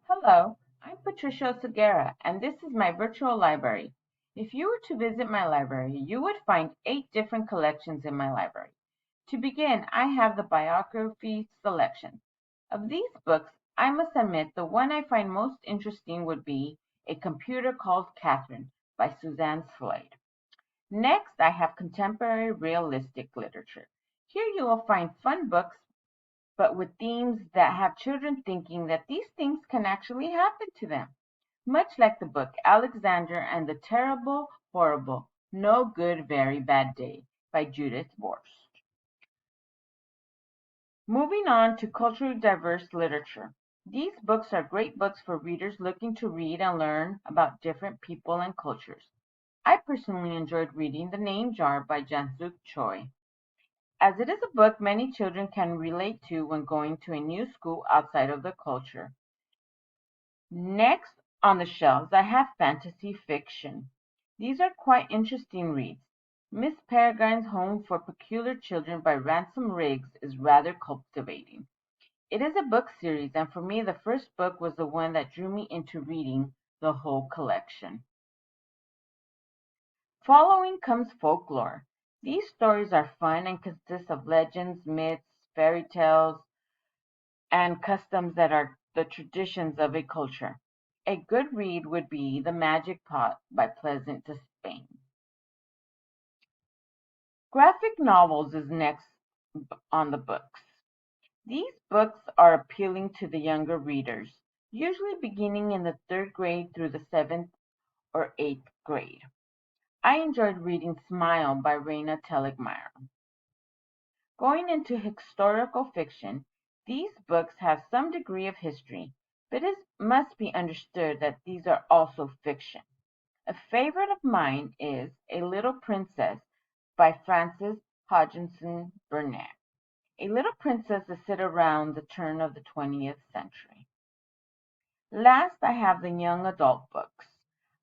Hello, I'm Patricia Segura, and this is my virtual library. If you were to visit my library, you would find 8 different collections in my library. To begin, I have the biography selection. Of these books, I must admit the one I find most interesting would be A Computer Called Catherine by Suzanne Slade. Next, I have contemporary realistic literature. Here you will find fun books but with themes that have children thinking that these things can actually happen to them. Much like the book Alexander and the Terrible, Horrible, No Good, Very Bad Day by Judith Vorst. Moving on to culturally diverse literature. These books are great books for readers looking to read and learn about different people and cultures. I personally enjoyed reading The Name Jar by Jansuk Choi, as it is a book many children can relate to when going to a new school outside of the culture. Next on the shelves I have fantasy fiction. These are quite interesting reads. Miss Peregrine's Home for Peculiar Children by Ransom Riggs is rather captivating. It is a book series, and for me the first book was the one that drew me into reading the whole collection. Following comes Folklore. These stories are fun and consist of legends, myths, fairy tales, and customs that are the traditions of a culture. A good read would be The Magic Pot by Pleasant Despain. Graphic novels is next on the books. These books are appealing to the younger readers, usually beginning in the third grade through the seventh or eighth grade. I enjoyed reading Smile by Raina Telgemeier. Going into historical fiction, these books have some degree of history, but it must be understood that these are also fiction. A favorite of mine is A Little Princess by Frances Hodgson Burnett. A little princess is set around the turn of the 20th century. Last, I have the young adult books.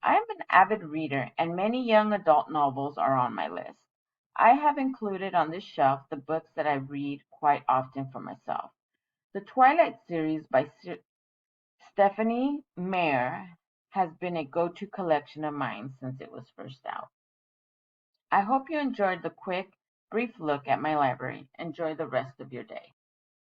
I am an avid reader, and many young adult novels are on my list. I have included on this shelf the books that I read quite often for myself. The Twilight series by Stephanie Meyer has been a go-to collection of mine since it was first out. I hope you enjoyed the quick, brief look at my library. Enjoy the rest of your day.